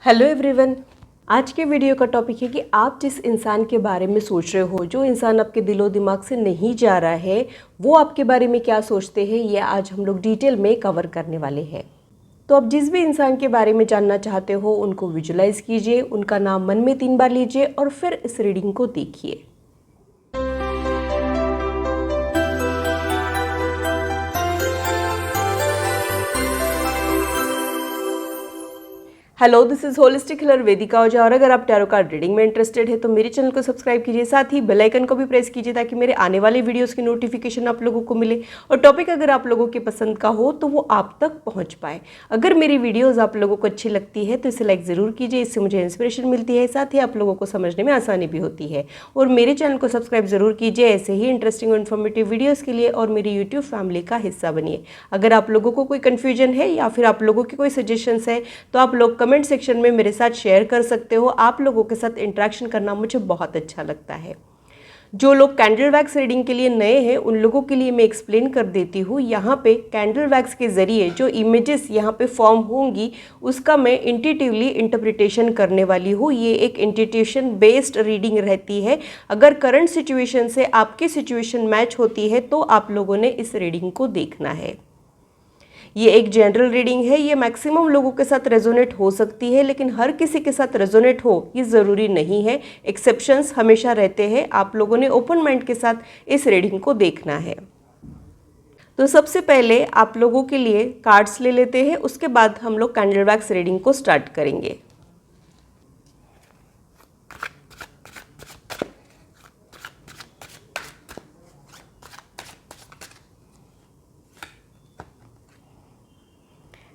Hello everyone. आज के video का टॉपिक है कि आप जिस इंसान के बारे में सोच रहे हो, जो इंसान आपके दिलो दिमाग से नहीं जा रहा है, वो आपके बारे में क्या सोचते हैं, ये आज हम लोग डिटेल में कवर करने वाले हैं। तो आप जिस भी इंसान के बारे में जानना चाहते हो उनको विजुलाइज कीजिए, उनका नाम मन में 3 बार लीजिए और फिर इस रीडिंग को देखिए। Hello, this is holistic healer Vedika Ojha. और अगर आप टैरो कार्ड रीडिंग में इंटरेस्टेड है तो मेरे चैनल को सब्सक्राइब कीजिए, साथ ही बेल आइकन को भी प्रेस कीजिए ताकि मेरे आने वाले वीडियोस की नोटिफिकेशन आप लोगों को मिले और टॉपिक अगर आप लोगों के पसंद का हो तो वो आप तक पहुंच पाए। अगर मेरी वीडियोस आप लोगों को अच्छी लगती है तो इसे लाइक ज़रूर कीजिए, इससे मुझे इंस्पिरेशन मिलती है, साथ ही आप लोगों को समझने में आसानी भी होती है। और मेरे चैनल को सब्सक्राइब ज़रूर कीजिए ऐसे ही इंटरेस्टिंग और इन्फॉर्मेटिव वीडियोज़ के लिए, और मेरी यूट्यूब फैमिली का हिस्सा बनिए। अगर आप लोगों को कोई कन्फ्यूजन है या फिर आप लोगों की कोई सजेशंस है तो आप लोग कमेंट सेक्शन में मेरे साथ शेयर कर सकते हो। आप लोगों के साथ इंटरेक्शन करना मुझे बहुत अच्छा लगता है। जो लोग कैंडल वैक्स रीडिंग के लिए नए हैं उन लोगों के लिए मैं एक्सप्लेन कर देती हूँ। यहाँ पे कैंडल वैक्स के ज़रिए जो इमेजेस यहाँ पे फॉर्म होंगी उसका मैं इंट्यूटिवली इंटरप्रिटेशन करने वाली हूँ। ये एक इंट्यूटेशन बेस्ड रीडिंग रहती है। अगर करंट सिचुएशन से आपकी सिचुएशन मैच होती है तो आप लोगों ने इस रीडिंग को देखना है। ये एक जनरल रीडिंग है, ये मैक्सिमम लोगों के साथ रेजोनेट हो सकती है, लेकिन हर किसी के साथ रेजोनेट हो ये ज़रूरी नहीं है। एक्सेप्शंस हमेशा रहते हैं। आप लोगों ने ओपन माइंड के साथ इस रीडिंग को देखना है। तो सबसे पहले आप लोगों के लिए कार्ड्स ले लेते हैं, उसके बाद हम लोग कैंडल वैक्स रीडिंग को स्टार्ट करेंगे।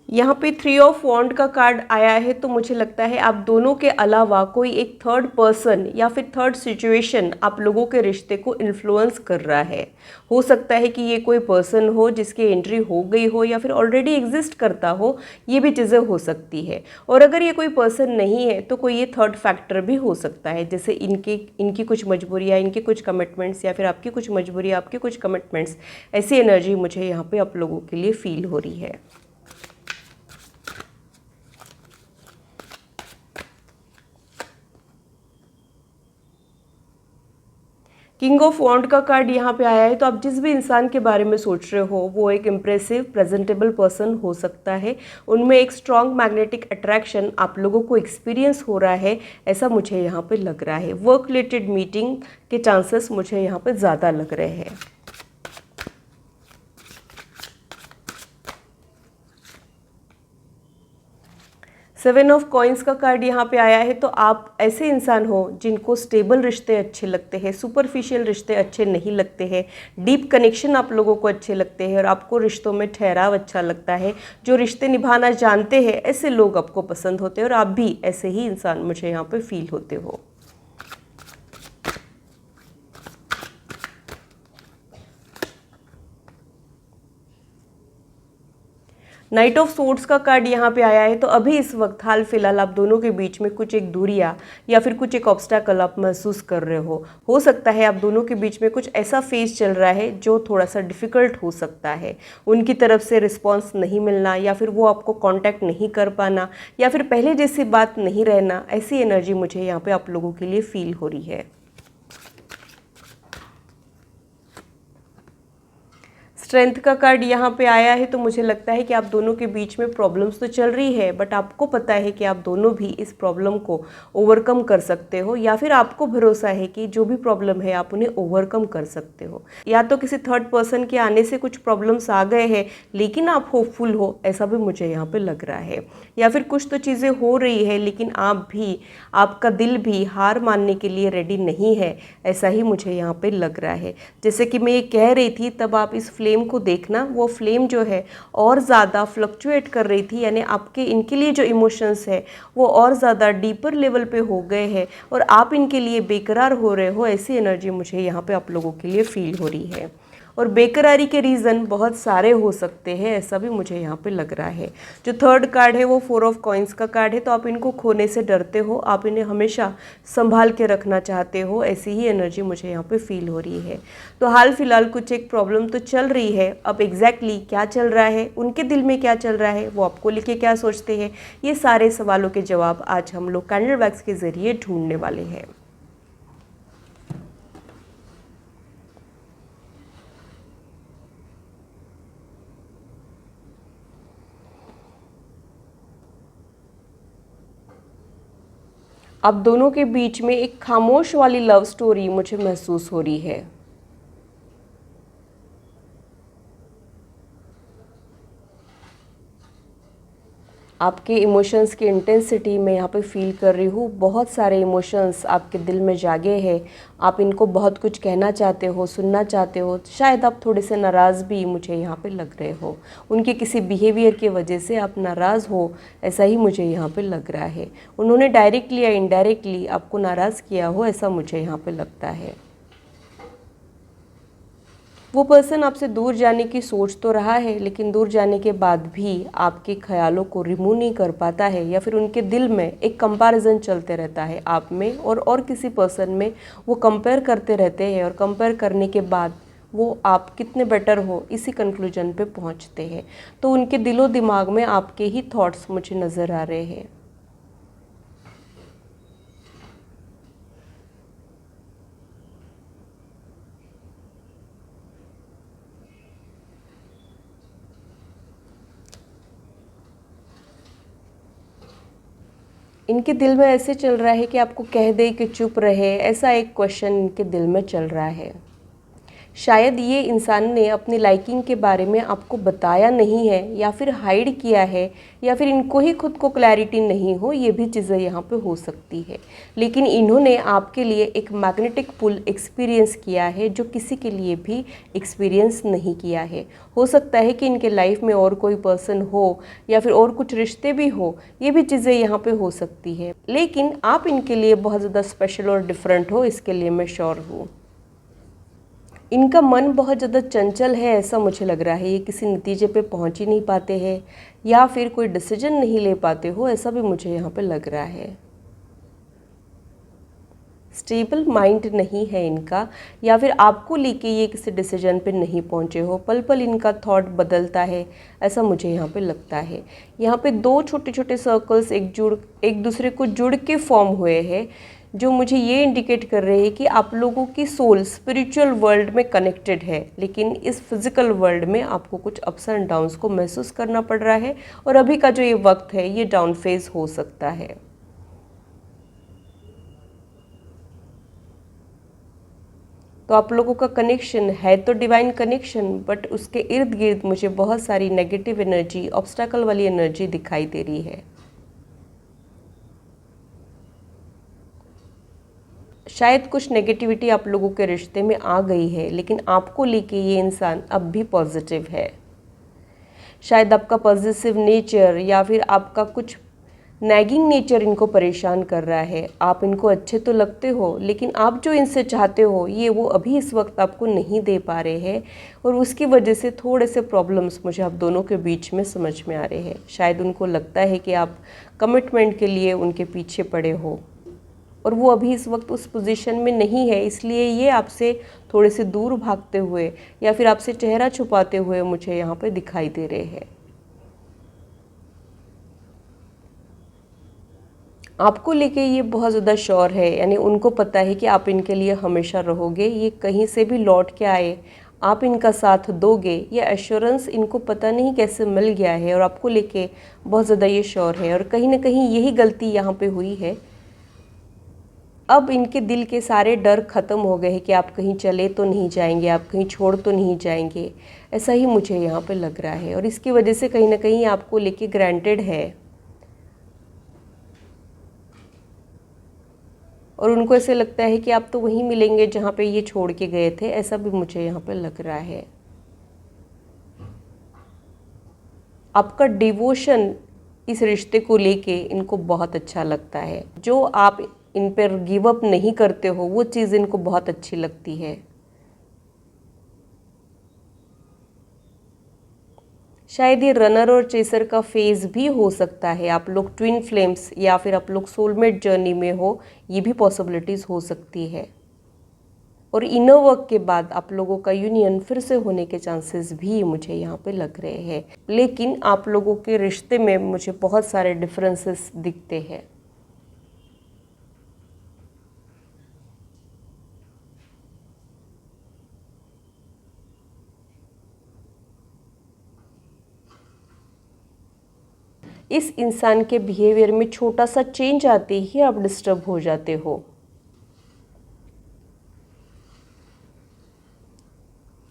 यहाँ पे 3 ऑफ वॉन्ड का कार्ड आया है, तो मुझे लगता है आप दोनों के अलावा कोई एक थर्ड पर्सन या फिर थर्ड सिचुएशन आप लोगों के रिश्ते को इन्फ्लुएंस कर रहा है। हो सकता है कि ये कोई पर्सन हो जिसकी एंट्री हो गई हो या फिर ऑलरेडी एग्जिस्ट करता हो, ये भी चीज़ें हो सकती है। और अगर ये कोई पर्सन नहीं है तो कोई ये थर्ड फैक्टर भी हो सकता है, जैसे इनकी कुछ मजबूरियाँ, इनकी कुछ कमिटमेंट्स या फिर आपकी कुछ मजबूरियाँ, आपकी कुछ कमिटमेंट्स। ऐसी एनर्जी मुझे यहाँ पे आप लोगों के लिए फील हो रही है। किंग ऑफ वॉन्ड का कार्ड यहाँ पे आया है, तो आप जिस भी इंसान के बारे में सोच रहे हो वो एक इम्प्रेसिव प्रेजेंटेबल पर्सन हो सकता है। उनमें एक स्ट्रॉन्ग मैग्नेटिक अट्रैक्शन आप लोगों को एक्सपीरियंस हो रहा है, ऐसा मुझे यहाँ पे लग रहा है। वर्क रिलेटेड मीटिंग के चांसेस मुझे यहाँ पे ज़्यादा लग रहे हैं। सेवन ऑफ कॉइन्स का कार्ड यहाँ पे आया है, तो आप ऐसे इंसान हो जिनको स्टेबल रिश्ते अच्छे लगते हैं, सुपरफिशियल रिश्ते अच्छे नहीं लगते हैं, डीप कनेक्शन आप लोगों को अच्छे लगते हैं और आपको रिश्तों में ठहराव अच्छा लगता है। जो रिश्ते निभाना जानते हैं ऐसे लोग आपको पसंद होते हैं और आप भी ऐसे ही इंसान मुझे यहाँ पे फील होते हो। नाइट ऑफ सोर्ड्स का कार्ड यहाँ पे आया है, तो अभी इस वक्त हाल फिलहाल आप दोनों के बीच में कुछ एक दूरियाँ या फिर कुछ एक ऑब्स्टैकल आप महसूस कर रहे हो सकता है आप दोनों के बीच में कुछ ऐसा फेज चल रहा है जो थोड़ा सा डिफ़िकल्ट हो सकता है। उनकी तरफ से रिस्पॉन्स नहीं मिलना या फिर वो आपको कॉन्टैक्ट नहीं कर पाना या फिर पहले जैसी बात नहीं रहना, ऐसी एनर्जी मुझे यहाँ पर आप लोगों के लिए फील हो रही है। स्ट्रेंथ का कार्ड यहाँ पे आया है, तो मुझे लगता है कि आप दोनों के बीच में प्रॉब्लम्स तो चल रही है, बट आपको पता है कि आप दोनों भी इस प्रॉब्लम को ओवरकम कर सकते हो, या फिर आपको भरोसा है कि जो भी प्रॉब्लम है आप उन्हें ओवरकम कर सकते हो। या तो किसी थर्ड पर्सन के आने से कुछ प्रॉब्लम्स आ गए हैं लेकिन आप होपफुल हो, ऐसा भी मुझे यहाँ पर लग रहा है। या फिर कुछ तो चीज़ें हो रही है लेकिन आपका दिल भी हार मानने के लिए रेडी नहीं है, ऐसा ही मुझे यहाँ पर लग रहा है। जैसे कि मैं ये कह रही थी तब आप इस फ्लेम को देखना, वो फ्लेम जो है और ज़्यादा फ्लक्चुएट कर रही थी, यानी आपके इनके लिए जो इमोशंस है वो और ज़्यादा डीपर लेवल पे हो गए हैं और आप इनके लिए बेकरार हो रहे हो, ऐसी एनर्जी मुझे यहाँ पे आप लोगों के लिए फील हो रही है। और बेकरारी के रीज़न बहुत सारे हो सकते हैं, ऐसा भी मुझे यहाँ पे लग रहा है। जो थर्ड कार्ड है वो 4 ऑफ कॉइन्स का कार्ड है, तो आप इनको खोने से डरते हो, आप इन्हें हमेशा संभाल के रखना चाहते हो, ऐसी ही एनर्जी मुझे यहाँ पे फील हो रही है। तो हाल फिलहाल कुछ एक प्रॉब्लम तो चल रही है, अब एग्जैक्टली क्या चल रहा है, उनके दिल में क्या चल रहा है, वो आपको लेके क्या सोचते हैं, ये सारे सवालों के जवाब आज हम लोग कैंडल वैक्स के ज़रिए ढूंढने वाले हैं। आप दोनों के बीच में एक खामोश वाली लव स्टोरी मुझे महसूस हो रही है। आपके इमोशंस की इंटेंसिटी मैं यहाँ पे फील कर रही हूँ, बहुत सारे इमोशंस आपके दिल में जागे हैं, आप इनको बहुत कुछ कहना चाहते हो, सुनना चाहते हो, शायद आप थोड़े से नाराज़ भी मुझे यहाँ पे लग रहे हो, उनके किसी बिहेवियर की वजह से आप नाराज़ हो, ऐसा ही मुझे यहाँ पे लग रहा है। उन्होंने डायरेक्टली या इनडायरेक्टली आपको नाराज़ किया हो, ऐसा मुझे यहाँ पे लगता है। वो पर्सन आपसे दूर जाने की सोच तो रहा है, लेकिन दूर जाने के बाद भी आपके ख्यालों को रिमूव नहीं कर पाता है, या फिर उनके दिल में एक कंपैरिजन चलते रहता है आप में और किसी पर्सन में। वो कंपेयर करते रहते हैं और कंपेयर करने के बाद वो आप कितने बेटर हो इसी कंक्लूजन पे पहुंचते हैं। तो उनके दिलो दिमाग में आपके ही थॉट्स मुझे नज़र आ रहे हैं। इनके दिल में ऐसे चल रहा है कि आपको कह दे कि चुप रहे, ऐसा एक क्वेश्चन इनके दिल में चल रहा है। शायद ये इंसान ने अपनी लाइकिंग के बारे में आपको बताया नहीं है, या फिर हाइड किया है, या फिर इनको ही खुद को क्लैरिटी नहीं हो, ये भी चीज़ें यहाँ पे हो सकती है। लेकिन इन्होंने आपके लिए एक मैग्नेटिक पुल एक्सपीरियंस किया है जो किसी के लिए भी एक्सपीरियंस नहीं किया है। हो सकता है कि इनके लाइफ में और कोई पर्सन हो, या फिर और कुछ रिश्ते भी हो, ये भी चीज़ें यहाँ पे हो सकती है। लेकिन आप इनके लिए बहुत ज़्यादा स्पेशल और डिफरेंट हो, इसके लिए मैं श्योर हूँ। इनका मन बहुत ज़्यादा चंचल है, ऐसा मुझे लग रहा है। ये किसी नतीजे पे पहुंच ही नहीं पाते हैं, या फिर कोई डिसीजन नहीं ले पाते हो, ऐसा भी मुझे यहाँ पे लग रहा है। स्टेबल माइंड नहीं है इनका, या फिर आपको लेके ये किसी डिसीजन पे नहीं पहुँचे हो, पल पल इनका थॉट बदलता है, ऐसा मुझे यहाँ पे लगता है। यहाँ पे दो छोटे छोटे सर्कल्स एक दूसरे को जुड़ के फॉर्म हुए हैं, जो मुझे ये इंडिकेट कर रहे हैं कि आप लोगों की सोल स्पिरिचुअल वर्ल्ड में कनेक्टेड है, लेकिन इस फिजिकल वर्ल्ड में आपको कुछ अप्स एंड डाउन्स को महसूस करना पड़ रहा है, और अभी का जो ये वक्त है ये डाउन फेज हो सकता है। तो आप लोगों का कनेक्शन है तो डिवाइन कनेक्शन, बट उसके इर्द गिर्द मुझे बहुत सारी नेगेटिव एनर्जी, ऑब्स्टैकल वाली एनर्जी दिखाई दे रही है। शायद कुछ नेगेटिविटी आप लोगों के रिश्ते में आ गई है, लेकिन आपको लेके ये इंसान अब भी पॉजिटिव है। शायद आपका पॉजिटिव नेचर या फिर आपका कुछ नैगिंग नेचर इनको परेशान कर रहा है। आप इनको अच्छे तो लगते हो, लेकिन आप जो इनसे चाहते हो ये वो अभी इस वक्त आपको नहीं दे पा रहे हैं, और उसकी वजह से थोड़े से प्रॉब्लम्स मुझे आप दोनों के बीच में समझ में आ रहे हैं। शायद उनको लगता है कि आप कमिटमेंट के लिए उनके पीछे पड़े हो, और वो अभी इस वक्त उस पोजीशन में नहीं है, इसलिए ये आपसे थोड़े से दूर भागते हुए या फिर आपसे चेहरा छुपाते हुए मुझे यहाँ पे दिखाई दे रहे हैं। आपको लेके ये बहुत ज़्यादा श्योर है, यानी उनको पता है कि आप इनके लिए हमेशा रहोगे, ये कहीं से भी लौट के आए आप इनका साथ दोगे, ये एश्योरेंस इनको पता नहीं कैसे मिल गया है, और आपको लेके बहुत ज़्यादा ये श्योर है। और कहीं ना कहीं यही गलती यहाँ पे हुई है। अब इनके दिल के सारे डर ख़त्म हो गए हैं कि आप कहीं चले तो नहीं जाएंगे, आप कहीं छोड़ तो नहीं जाएंगे, ऐसा ही मुझे यहाँ पे लग रहा है। और इसकी वजह से कहीं ना कहीं आपको लेके ग्रांटेड है, और उनको ऐसे लगता है कि आप तो वहीं मिलेंगे जहाँ पे ये छोड़ के गए थे, ऐसा भी मुझे यहाँ पे लग रहा है। आपका डिवोशन इस रिश्ते को लेके इनको बहुत अच्छा लगता है। जो आप इन पर गिव अप नहीं करते हो, वो चीज़ इनको बहुत अच्छी लगती है। शायद ये रनर और चेसर का फेज भी हो सकता है। आप लोग ट्विन फ्लेम्स या फिर आप लोग सोलमेट जर्नी में हो, ये भी पॉसिबिलिटीज़ हो सकती है। और इनर वर्क के बाद आप लोगों का यूनियन फिर से होने के चांसेस भी मुझे यहाँ पे लग रहे हैं, लेकिन आप लोगों के रिश्ते में मुझे बहुत सारे डिफरेंसेस दिखते हैं। इस इंसान के बिहेवियर में छोटा सा चेंज आते ही आप डिस्टर्ब हो जाते हो।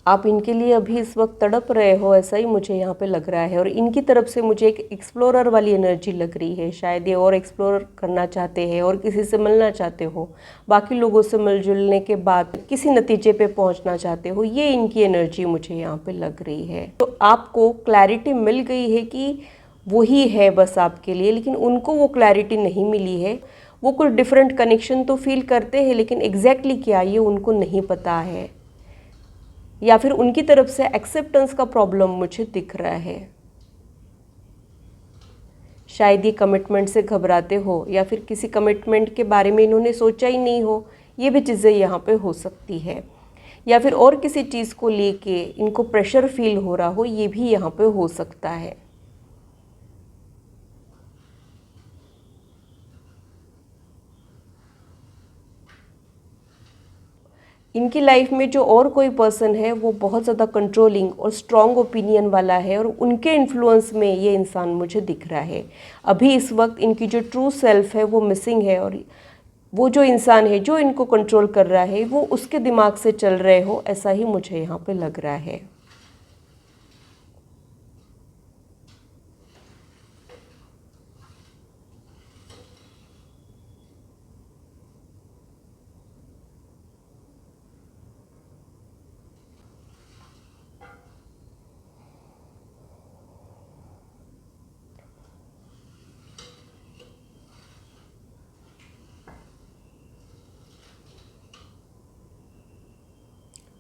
आप इनके लिए अभी इस वक्त तड़प रहे हो, ऐसा ही मुझे यहाँ पे लग रहा है। और इनकी तरफ से मुझे एक एक्सप्लोरर वाली एनर्जी लग रही है। शायद ये और एक्सप्लोर करना चाहते हैं और किसी से मिलना चाहते हो, बाकी लोगों से मिलजुलने के बाद किसी नतीजे पे पहुँचना चाहते हो, ये इनकी एनर्जी मुझे यहाँ पे लग रही है। तो आपको क्लैरिटी मिल गई है कि वही है बस आपके लिए, लेकिन उनको वो क्लैरिटी नहीं मिली है। वो कुछ डिफरेंट कनेक्शन तो फील करते हैं, लेकिन एग्जैक्टली क्या ये उनको नहीं पता है, या फिर उनकी तरफ से एक्सेप्टेंस का प्रॉब्लम मुझे दिख रहा है। शायद ये कमिटमेंट से घबराते हो, या फिर किसी कमिटमेंट के बारे में इन्होंने सोचा ही नहीं हो, ये भी चीज़ें यहाँ पे हो सकती है। या फिर और किसी चीज़ को लेके इनको प्रेशर फील हो रहा हो, ये भी यहाँ पे हो सकता है। इनकी लाइफ में जो और कोई पर्सन है वो बहुत ज़्यादा कंट्रोलिंग और स्ट्रॉन्ग ओपिनियन वाला है, और उनके इन्फ्लुएंस में ये इंसान मुझे दिख रहा है। अभी इस वक्त इनकी जो ट्रू सेल्फ है वो मिसिंग है, और वो जो इंसान है जो इनको कंट्रोल कर रहा है वो उसके दिमाग से चल रहे हो, ऐसा ही मुझे यहाँ पे लग रहा है।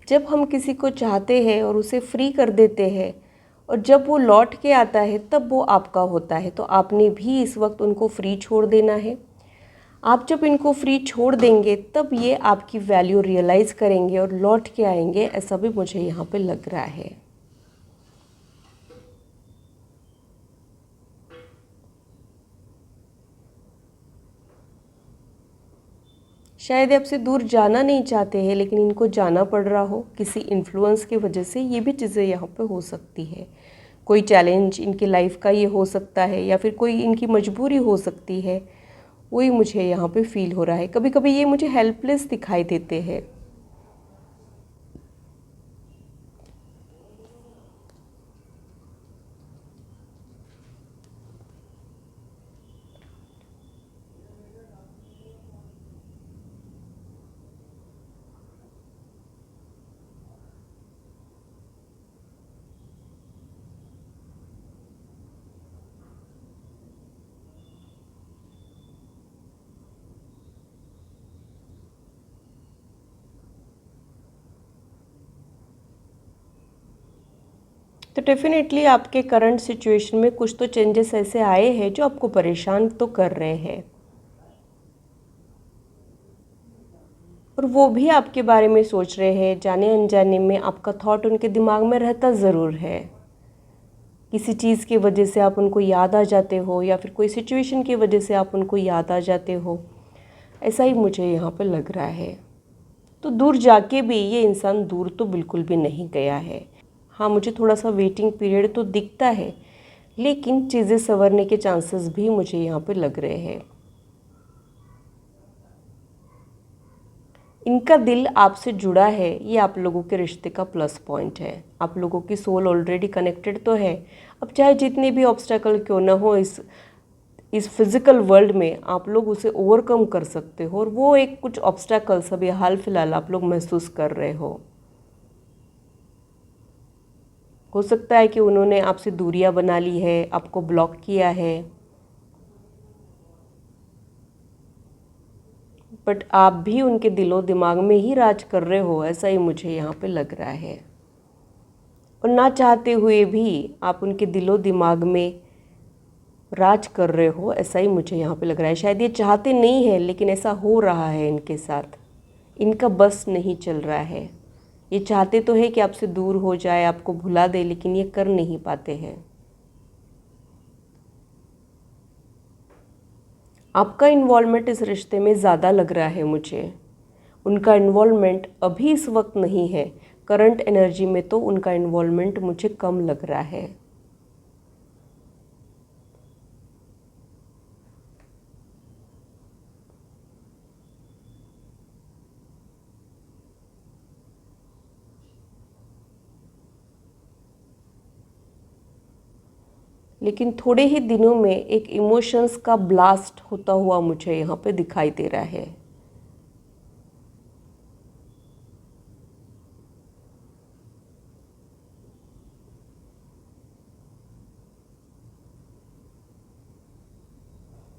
जब हम किसी को चाहते हैं और उसे फ्री कर देते हैं, और जब वो लौट के आता है तब वो आपका होता है। तो आपने भी इस वक्त उनको फ्री छोड़ देना है। आप जब इनको फ्री छोड़ देंगे तब ये आपकी वैल्यू रियलाइज़ करेंगे और लौट के आएंगे, ऐसा भी मुझे यहाँ पे लग रहा है। शायद आपसे दूर जाना नहीं चाहते हैं, लेकिन इनको जाना पड़ रहा हो किसी इन्फ्लुएंस की वजह से, ये भी चीज़ें यहाँ पे हो सकती है। कोई चैलेंज इनकी लाइफ का ये हो सकता है, या फिर कोई इनकी मजबूरी हो सकती है, वही मुझे यहाँ पे फील हो रहा है। कभी कभी ये मुझे हेल्पलेस दिखाई देते हैं। तो डेफिनेटली आपके करंट सिचुएशन में कुछ तो चेंजेस ऐसे आए हैं जो आपको परेशान तो कर रहे हैं, और वो भी आपके बारे में सोच रहे हैं। जाने अनजाने में आपका थॉट उनके दिमाग में रहता ज़रूर है। किसी चीज़ की वजह से आप उनको याद आ जाते हो, या फिर कोई सिचुएशन की वजह से आप उनको याद आ जाते हो, ऐसा ही मुझे यहाँ पर लग रहा है। तो दूर जाके भी ये इंसान दूर तो बिल्कुल भी नहीं गया है। हाँ, मुझे थोड़ा सा वेटिंग पीरियड तो दिखता है, लेकिन चीज़ें संवरने के चांसेस भी मुझे यहाँ पे लग रहे हैं। इनका दिल आपसे जुड़ा है, ये आप लोगों के रिश्ते का प्लस पॉइंट है। आप लोगों की सोल ऑलरेडी कनेक्टेड तो है। अब चाहे जितने भी ऑब्स्टेकल क्यों ना हो इस फिज़िकल वर्ल्ड में, आप लोग उसे ओवरकम कर सकते हो, और वो एक कुछ ऑब्स्टेकल्स अभी हाल फिलहाल आप लोग महसूस कर रहे हो सकता है कि उन्होंने आपसे दूरियां बना ली है, आपको ब्लॉक किया है, बट आप भी उनके दिलो दिमाग में ही राज कर रहे हो, ऐसा ही मुझे यहाँ पे लग रहा है। और ना चाहते हुए भी आप उनके दिलो दिमाग में राज कर रहे हो, ऐसा ही मुझे यहाँ पे लग रहा है। शायद ये चाहते नहीं है लेकिन ऐसा हो रहा है इनके साथ, इनका बस नहीं चल रहा है। ये चाहते तो है कि आपसे दूर हो जाए, आपको भुला दे, लेकिन ये कर नहीं पाते हैं। आपका इन्वॉल्वमेंट इस रिश्ते में ज़्यादा लग रहा है मुझे। उनका इन्वॉल्वमेंट अभी इस वक्त नहीं है, करंट एनर्जी में तो उनका इन्वॉल्वमेंट मुझे कम लग रहा है। लेकिन थोड़े ही दिनों में एक इमोशंस का ब्लास्ट होता हुआ मुझे यहाँ पे दिखाई दे रहा है।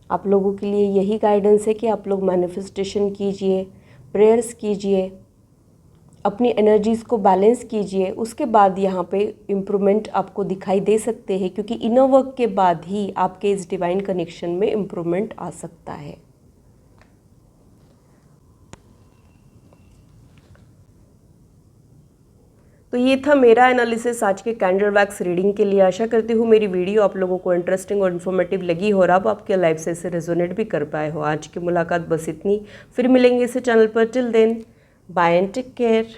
आप लोगों के लिए यही गाइडेंस है कि आप लोग मैनिफेस्टेशन कीजिए, प्रेयर्स कीजिए, अपनी एनर्जीज़ को बैलेंस कीजिए। उसके बाद यहाँ पे इम्प्रूवमेंट आपको दिखाई दे सकते हैं, क्योंकि इनर वर्क के बाद ही आपके इस डिवाइन कनेक्शन में इम्प्रूवमेंट आ सकता है। तो ये था मेरा एनालिसिस आज के कैंडल वैक्स रीडिंग के लिए। आशा करती हूँ मेरी वीडियो आप लोगों को इंटरेस्टिंग और इन्फॉर्मेटिव लगी हो और आप आपके लाइफ से इसे रेजोनेट भी कर पाए हो। आज की मुलाकात बस इतनी, फिर मिलेंगे इसे चैनल पर। Till then, bye and take care.